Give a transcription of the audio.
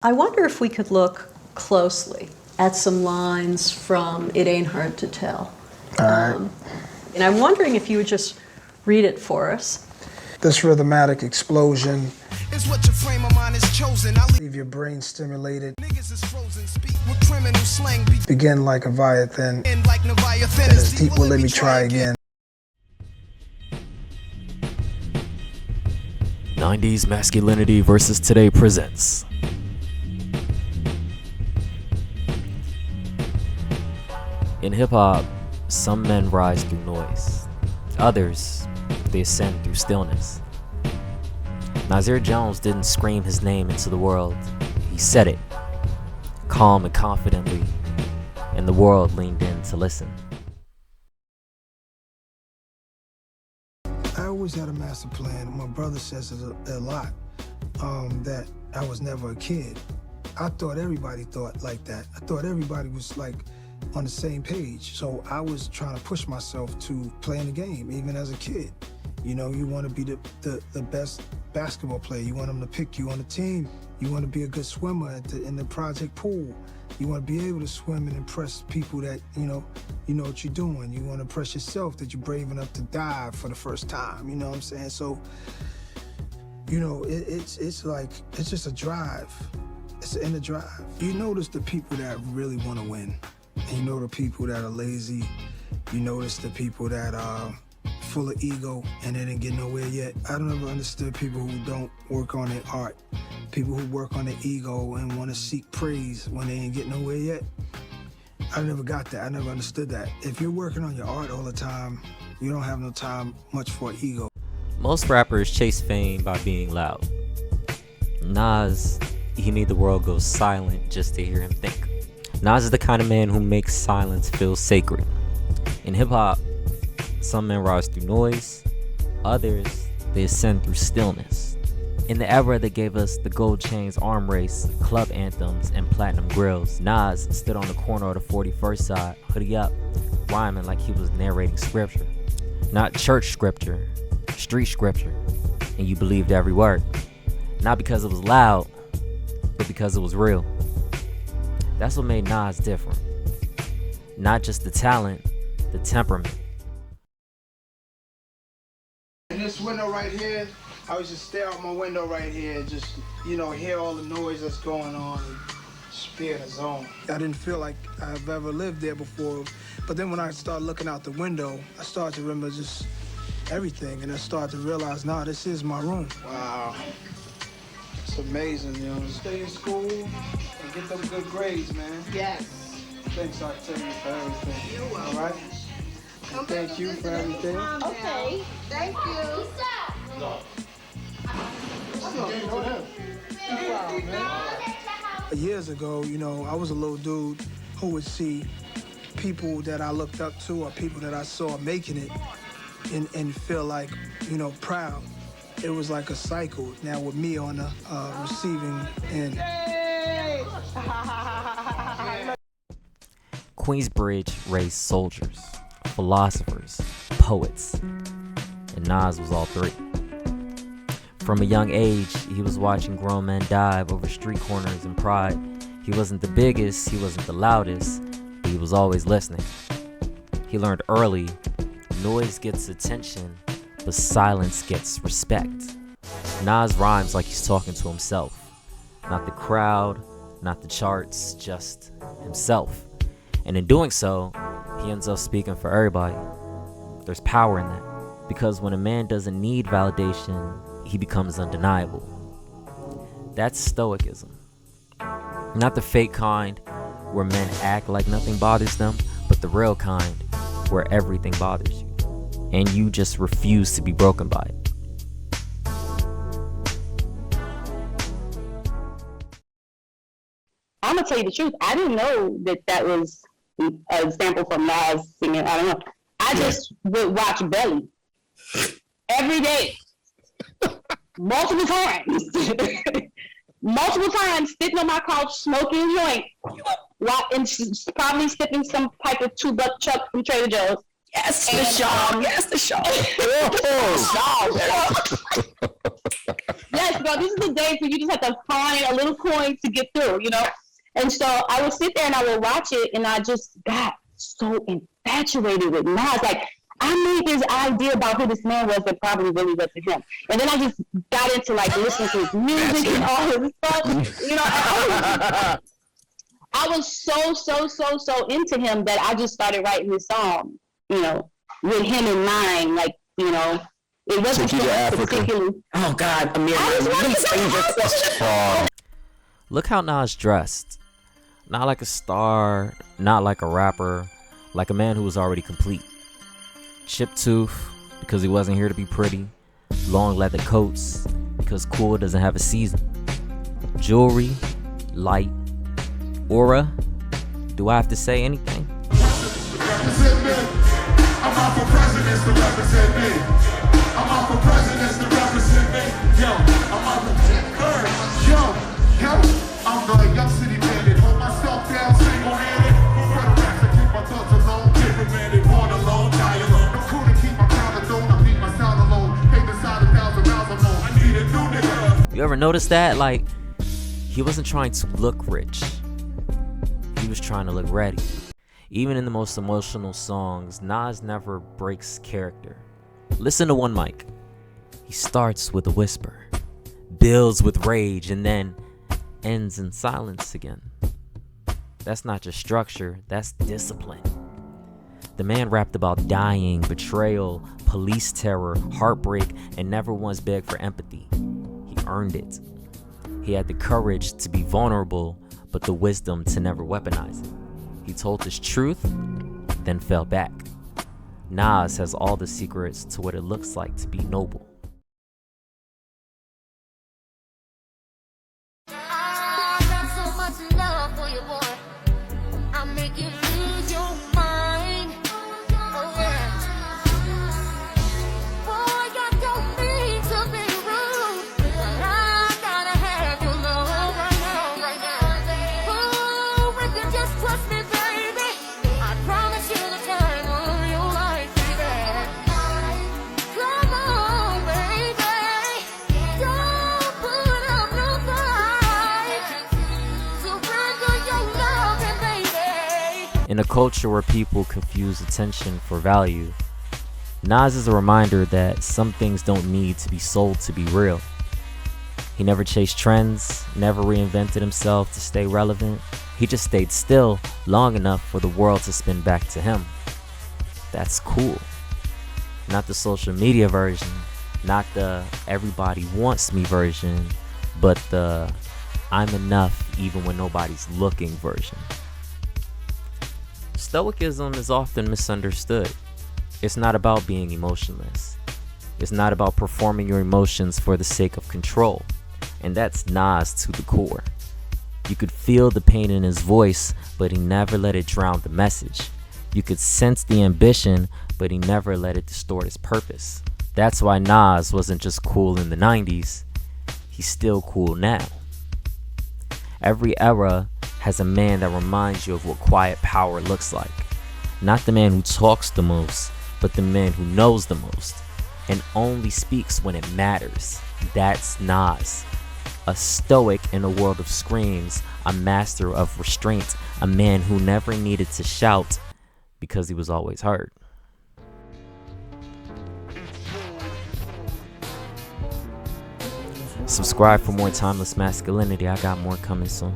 I wonder if we could look closely at some lines from It Ain't Hard to Tell. All right. And I'm wondering if you would just read it for us. This rhythmatic explosion It's what your frame of mind is chosen. I leave your brain stimulated. niggas is frozen. Speak with criminal slang. Begin like a Leviathan. Begin like Leviathan. And as deep will let me try again. 90s Masculinity versus Today presents. In hip-hop, some men rise through noise. Others, they ascend through stillness. Nas Jones didn't scream his name into the world. He said it, calm and confidently, and the world leaned in to listen. I always had a master plan. My brother says it a lot, that I was never a kid. I thought everybody thought like that. I thought everybody was like on the same page. So I was trying to push myself to playing the game, even as a kid. You know, you want to be the best basketball player. You want them to pick you on the team. You want to be a good swimmer in the project pool. You want to be able to swim and impress people that, you know what you're doing. You want to impress yourself that you're brave enough to dive for the first time. You know what I'm saying? So, you know, it's just a drive. It's an inner drive. You notice the people that really want to win. And you know the people that are lazy. You notice the people that are full of ego and they didn't get nowhere yet. I don't ever understood people who don't work on their art. People who work on their ego and want to seek praise when they ain't get nowhere yet. I never got that. I never understood that. If you're working on your art all the time, you don't have no time much for ego. Most rappers chase fame by being loud. Nas, he made the world go silent just to hear him think. Nas is the kind of man who makes silence feel sacred. In hip-hop, some men rise through noise, others, they ascend through stillness. In the era that gave us the gold chains, arm race, club anthems, and platinum grills, Nas stood on the corner of the 41st side, hoodie up, rhyming like he was narrating scripture. Not church scripture, street scripture, and you believed every word. Not because it was loud, but because it was real. That's what made Nas different. Not just the talent, the temperament. In this window right here, I was just stare out my window right here and just, you know, hear all the noise that's going on and just be in the zone. I didn't feel like I've ever lived there before, but then when I started looking out the window, I started to remember just everything, and I started to realize, nah, this is my room. Wow. It's amazing, you know, stay in school and get them good grades, man. Yes. Thanks, Octavia, for everything. You're welcome. All right? And thank you for everything. Okay, thank you. Years ago, you know, I was a little dude who would see people that I looked up to or people that I saw making it and feel like, you know, proud. It was like a cycle now with me on the receiving end. Queensbridge raised soldiers, philosophers, poets, and Nas was all three. From a young age, he was watching grown men dive over street corners in pride. He wasn't the biggest, he wasn't the loudest, but he was always listening. He learned early, noise gets attention, but silence gets respect. Nas rhymes like he's talking to himself. Not the crowd, not the charts, just himself. And in doing so, he ends up speaking for everybody. There's power in that. Because when a man doesn't need validation, he becomes undeniable. That's Stoicism. Not the fake kind, where men act like nothing bothers them, but the real kind, where everything bothers you. And you just refuse to be broken by it. I'm gonna tell you the truth. I didn't know that was a sample from Nas singing. I don't know. I just would watch Belly every day, multiple times, sitting on my couch smoking a joint, and probably sipping some type of $2 chuck from Trader Joe's, Yes, the shawl. Yes, the shawl. Yes, bro, this is the days where you just have to find a little coin to get through, you know? And so I would sit there and I would watch it, and I just got so infatuated with Nas. Like, I made this idea about who this man was that probably really wasn't him. And then I just got into, like, listening to his music and all his stuff. You know, I was so into him that I just started writing this song, you know, with him in mind. Like, you know, it wasn't particularly. Oh God, Amir, my least favorite question. Look how Nas dressed. Not like a star, not like a rapper, like a man who was already complete. Chipped tooth, because he wasn't here to be pretty. Long leather coats, because cool doesn't have a season. Jewelry, light, aura. Do I have to say anything? Represent me. I'm out for presidents to represent me. I'm out for presidents to represent me. Yo, I'm out for I'm the young city bandit. Hold myself down, single-handed. Better raps to keep my thoughts alone. Temperamented, born alone, die alone. No crew to keep my crowd alone. I beat my sound alone. Hate beside 1,000 miles alone. I need a new nigga. You ever notice that? Like, he wasn't trying to look rich. He was trying to look ready. Even in the most emotional songs, Nas never breaks character. Listen to One Mic. He starts with a whisper, builds with rage, and then ends in silence again. That's not just structure, that's discipline. The man rapped about dying, betrayal, police terror, heartbreak, and never once begged for empathy. He earned it. He had the courage to be vulnerable, but the wisdom to never weaponize it. He told his truth, then fell back. Nas has all the secrets to what it looks like to be noble. In a culture where people confuse attention for value, Nas is a reminder that some things don't need to be sold to be real. He never chased trends, never reinvented himself to stay relevant. He just stayed still long enough for the world to spin back to him. That's cool. Not the social media version, not the everybody wants me version, but the I'm enough even when nobody's looking version. Stoicism is often misunderstood. It's not about being emotionless. It's not about performing your emotions for the sake of control. And that's Nas to the core. You could feel the pain in his voice, but he never let it drown the message. You could sense the ambition, but he never let it distort his purpose. That's why Nas wasn't just cool in the 90s. He's still cool now. Every era has a man that reminds you of what quiet power looks like. Not the man who talks the most, but the man who knows the most and only speaks when it matters. That's Nas. A stoic in a world of screams, a master of restraint, a man who never needed to shout because he was always heard. Subscribe for more timeless masculinity. I got more coming soon.